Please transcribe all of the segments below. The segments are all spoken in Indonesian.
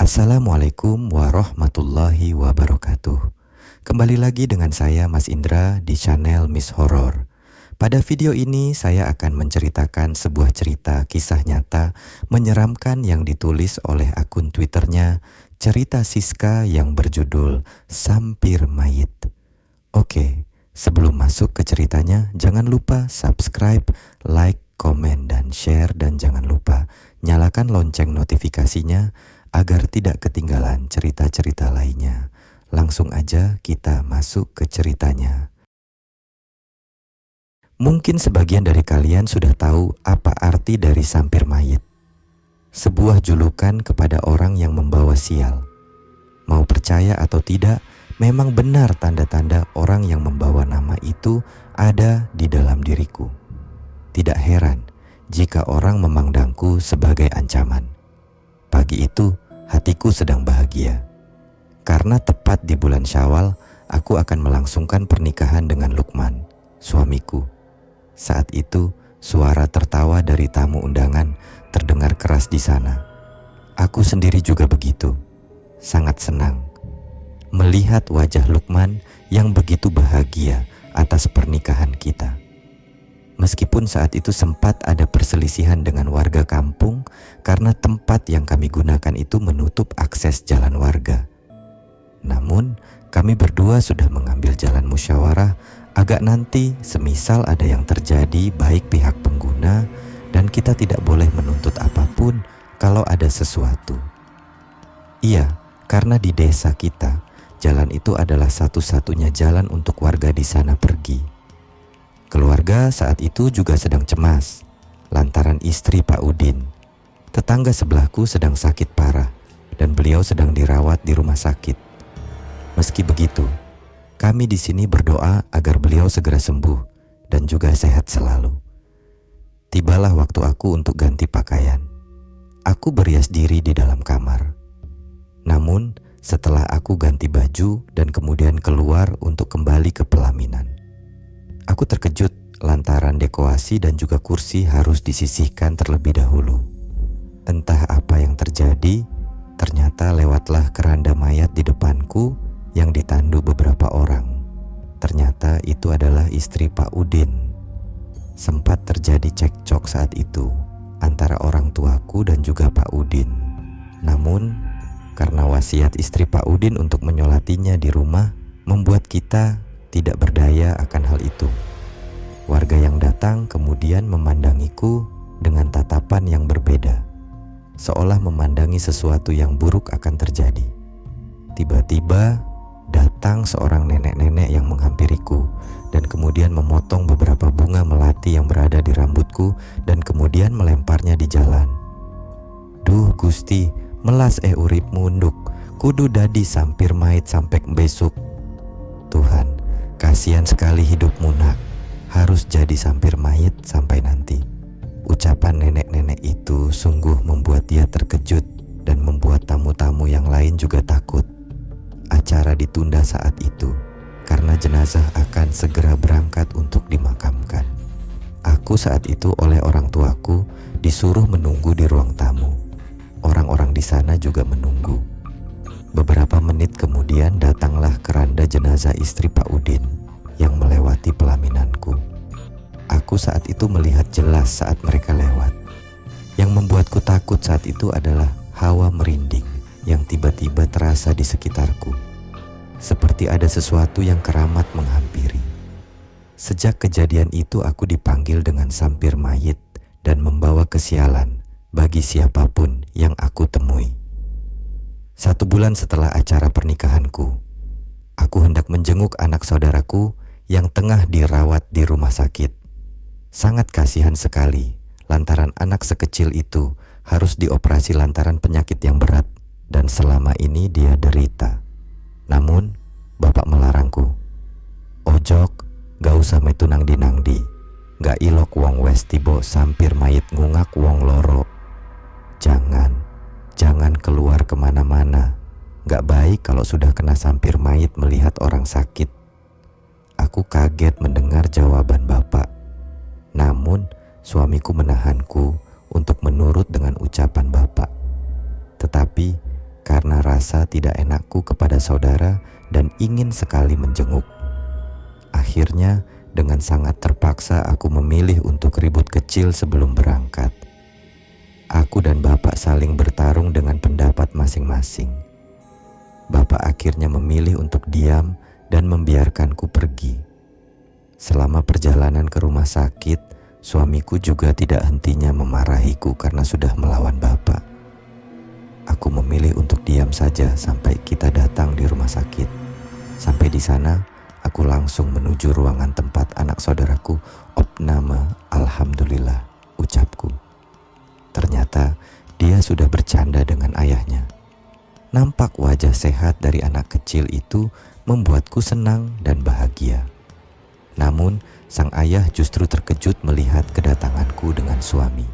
Assalamualaikum warahmatullahi wabarakatuh. Kembali lagi dengan saya Mas Indra di channel Miss Horror. Pada video ini saya akan menceritakan sebuah cerita kisah nyata menyeramkan yang ditulis oleh akun Twitternya Cerita Siska yang berjudul Sampir Mayit. Oke, sebelum masuk ke ceritanya jangan lupa subscribe, like, komen, dan share. Dan jangan lupa nyalakan lonceng notifikasinya agar tidak ketinggalan cerita-cerita lainnya. Langsung aja kita masuk ke ceritanya. Mungkin sebagian dari kalian sudah tahu apa arti dari sampir mayit. Sebuah julukan kepada orang yang membawa sial. Mau percaya atau tidak, memang benar tanda-tanda orang yang membawa nama itu ada di dalam diriku. Tidak heran jika orang memandangku sebagai ancaman. Pagi itu, hatiku sedang bahagia. Karena tepat di bulan Syawal, aku akan melangsungkan pernikahan dengan Lukman, suamiku. Saat itu, suara tertawa dari tamu undangan terdengar keras di sana. Aku sendiri juga begitu, sangat senang melihat wajah Lukman yang begitu bahagia atas pernikahan kita. Meskipun saat itu sempat ada perselisihan dengan warga kampung karena tempat yang kami gunakan itu menutup akses jalan warga. Namun, kami berdua sudah mengambil jalan musyawarah agar nanti semisal ada yang terjadi baik pihak pengguna dan kita tidak boleh menuntut apapun kalau ada sesuatu. Iya, karena di desa kita, jalan itu adalah satu-satunya jalan untuk warga di sana pergi. Keluarga saat itu juga sedang cemas lantaran istri Pak Udin, tetangga sebelahku, sedang sakit parah dan beliau sedang dirawat di rumah sakit. Meski begitu, kami di sini berdoa agar beliau segera sembuh dan juga sehat selalu. Tibalah waktu aku untuk ganti pakaian. Aku berias diri di dalam kamar. Namun, setelah aku ganti baju dan kemudian keluar untuk kembali ke pelaminan, aku terkejut lantaran dekorasi dan juga kursi harus disisihkan terlebih dahulu. Entah apa yang terjadi, ternyata lewatlah keranda mayat di depanku yang ditandu beberapa orang. Ternyata itu adalah istri Pak Udin. Sempat terjadi cekcok saat itu antara orang tuaku dan juga Pak Udin. Namun, karena wasiat istri Pak Udin untuk menyolatinya di rumah membuat kita tidak berdaya akan hal itu. Warga yang datang kemudian memandangiku dengan tatapan yang berbeda, seolah memandangi sesuatu yang buruk akan terjadi. Tiba-tiba datang seorang nenek-nenek yang menghampiriku dan kemudian memotong beberapa bunga melati yang berada di rambutku dan kemudian melemparnya di jalan. Duh Gusti, melas urip munduk, kudu dadi sampir mayit sampai besok. Tuhan, kasihan sekali hidupmu nak, harus jadi sampir mayit sampai nanti. Ucapan nenek-nenek itu sungguh membuat dia terkejut dan membuat tamu-tamu yang lain juga takut. Acara ditunda saat itu karena jenazah akan segera berangkat untuk dimakamkan. Aku saat itu oleh orang tuaku disuruh menunggu di ruang tamu. Orang-orang di sana juga menunggu. Beberapa menit kemudian datanglah keranda jenazah istri Pak Udin yang melewati pelaminanku. Aku saat itu melihat jelas saat mereka lewat. Yang membuatku takut saat itu adalah hawa merinding yang tiba-tiba terasa di sekitarku. Seperti ada sesuatu yang keramat menghampiri. Sejak kejadian itu aku dipanggil dengan sampir mayit dan membawa kesialan bagi siapapun yang aku temui. 1 bulan setelah acara pernikahanku, aku hendak menjenguk anak saudaraku yang tengah dirawat di rumah sakit. Sangat kasihan sekali lantaran anak sekecil itu harus dioperasi lantaran penyakit yang berat dan selama ini dia derita. Namun, bapak melarangku. Ojok, gak usah metunang dinangdi. Gak ilok wong wes tibo sampir mayit ngungak wong loro. Jangan keluar kemana-mana. Gak baik kalau sudah kena sampir mayit melihat orang sakit. Aku kaget mendengar jawaban bapak. Namun, suamiku menahanku untuk menurut dengan ucapan bapak. Tetapi, karena rasa tidak enakku kepada saudara dan ingin sekali menjenguk. Akhirnya, dengan sangat terpaksa aku memilih untuk ribut kecil sebelum berangkat. Aku dan bapak saling bertarung dengan pendapat masing-masing. Bapak akhirnya memilih untuk diam dan membiarkanku pergi. Selama perjalanan ke rumah sakit, suamiku juga tidak hentinya memarahiku karena sudah melawan bapak. Aku memilih untuk diam saja sampai kita datang di rumah sakit. Sampai di sana, aku langsung menuju ruangan tempat anak saudaraku opname. Alhamdulillah, ucapku. Ternyata dia sudah bercanda dengan ayahnya. Nampak wajah sehat dari anak kecil itu membuatku senang dan bahagia. Namun, sang ayah justru terkejut melihat kedatanganku dengan suami.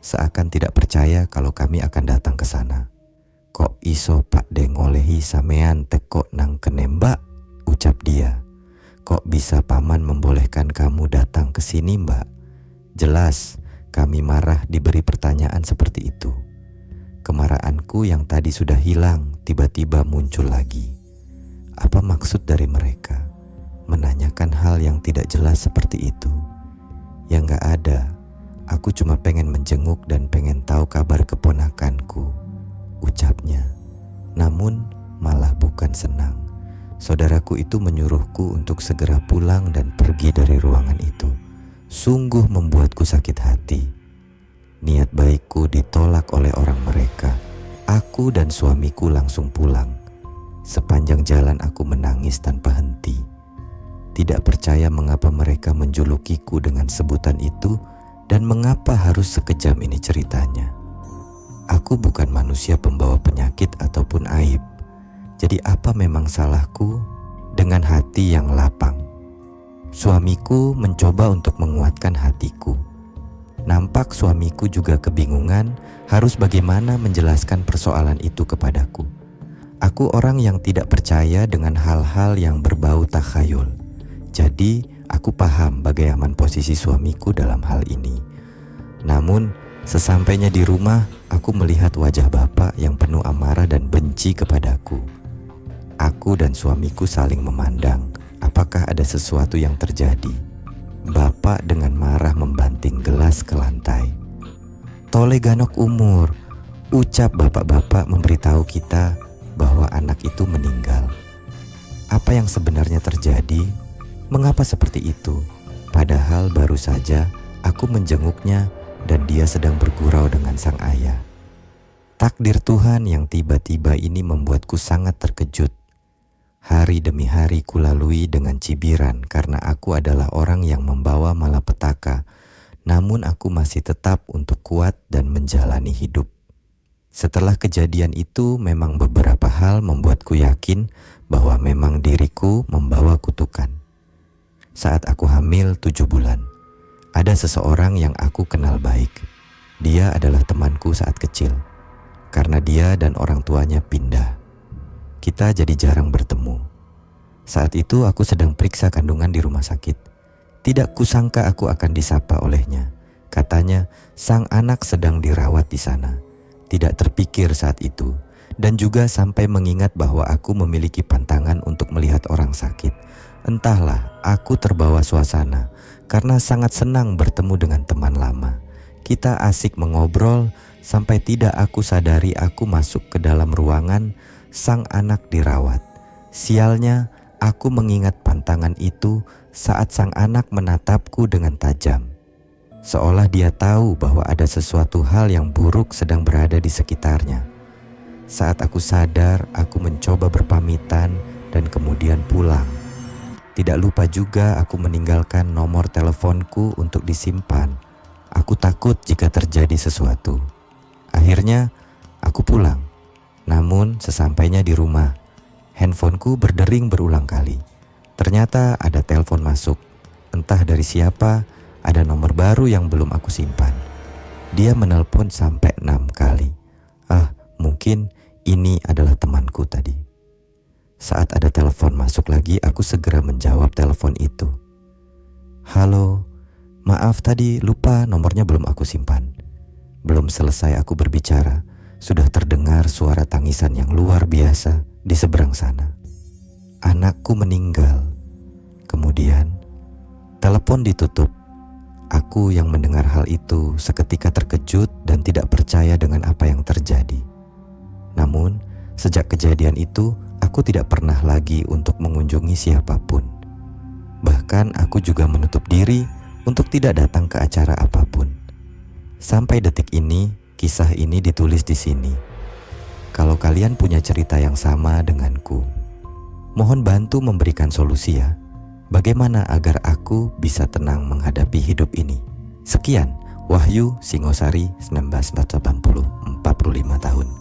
Seakan tidak percaya kalau kami akan datang ke sana. "Kok iso pak de ngolehi samean teko nang kene mbak?" ucap dia. "Kok bisa paman membolehkan kamu datang ke sini mbak?" Jelas, kami marah diberi pertanyaan seperti itu. Kemarahanku yang tadi sudah hilang tiba-tiba muncul lagi. Apa maksud dari mereka menanyakan hal yang tidak jelas seperti itu? Ya gak ada. Aku cuma pengen menjenguk dan pengen tahu kabar keponakanku, ucapnya. Namun malah bukan senang. Saudaraku itu menyuruhku untuk segera pulang dan pergi dari ruangan itu. Sungguh membuatku sakit hati. Niat baikku ditolak oleh orang mereka. Aku dan suamiku langsung pulang. Sepanjang jalan aku menangis tanpa henti. Tidak percaya mengapa mereka menjulukiku dengan sebutan itu dan mengapa harus sekejam ini ceritanya. Aku bukan manusia pembawa penyakit ataupun aib. Jadi apa memang salahku? Dengan hati yang lapang, suamiku mencoba untuk menguatkan hatiku. Nampak suamiku juga kebingungan harus bagaimana menjelaskan persoalan itu kepadaku. Aku orang yang tidak percaya dengan hal-hal yang berbau takhayul. Jadi aku paham bagaimana posisi suamiku dalam hal ini. Namun sesampainya di rumah, aku melihat wajah bapak yang penuh amarah dan benci kepadaku. Aku dan suamiku saling memandang. Apakah ada sesuatu yang terjadi? Bapak dengan marah membanting gelas ke lantai. "Tole ganok umur," ucap bapak-bapak memberitahu kita bahwa anak itu meninggal. Apa yang sebenarnya terjadi? Mengapa seperti itu? Padahal baru saja aku menjenguknya dan dia sedang bergurau dengan sang ayah. Takdir Tuhan yang tiba-tiba ini membuatku sangat terkejut. Hari demi hari kulalui dengan cibiran karena aku adalah orang yang membawa malapetaka, namun aku masih tetap untuk kuat dan menjalani hidup. Setelah kejadian itu, memang beberapa hal membuatku yakin bahwa memang diriku membawa kutukan. Saat aku hamil 7 bulan, ada seseorang yang aku kenal baik. Dia adalah temanku saat kecil. Karena dia dan orang tuanya pindah, kita jadi jarang bertemu. Saat itu aku sedang periksa kandungan di rumah sakit. Tidak kusangka aku akan disapa olehnya. Katanya sang anak sedang dirawat di sana. Tidak terpikir saat itu, dan juga sampai mengingat bahwa aku memiliki pantangan untuk melihat orang sakit. Entahlah, aku terbawa suasana karena sangat senang bertemu dengan teman lama. Kita asik mengobrol sampai tidak aku sadari aku masuk ke dalam ruangan sang anak dirawat. Sialnya, aku mengingat pantangan itu saat sang anak menatapku dengan tajam. Seolah dia tahu bahwa ada sesuatu hal yang buruk sedang berada di sekitarnya. Saat aku sadar, aku mencoba berpamitan dan kemudian pulang. Tidak lupa juga aku meninggalkan nomor teleponku untuk disimpan. Aku takut jika terjadi sesuatu. Akhirnya, aku pulang. Namun, sesampainya di rumah, handphoneku berdering berulang kali. Ternyata ada telepon masuk. Entah dari siapa, ada nomor baru yang belum aku simpan. Dia menelpon sampai 6 kali. Mungkin ini adalah temanku tadi. Saat ada telepon masuk lagi, aku segera menjawab telepon itu. "Halo, maaf tadi lupa nomornya belum aku simpan." Belum selesai aku berbicara, sudah terdengar suara tangisan yang luar biasa di seberang sana. Anakku meninggal. Kemudian, telepon ditutup. Aku yang mendengar hal itu seketika terkejut dan tidak percaya dengan apa yang terjadi. Namun, sejak kejadian itu, aku tidak pernah lagi untuk mengunjungi siapapun. Bahkan aku juga menutup diri untuk tidak datang ke acara apapun. Sampai detik ini, kisah ini ditulis di sini. Kalau kalian punya cerita yang sama denganku, mohon bantu memberikan solusi ya. Bagaimana agar aku bisa tenang menghadapi hidup ini? Sekian, Wahyu Singosari 1980, 45 tahun.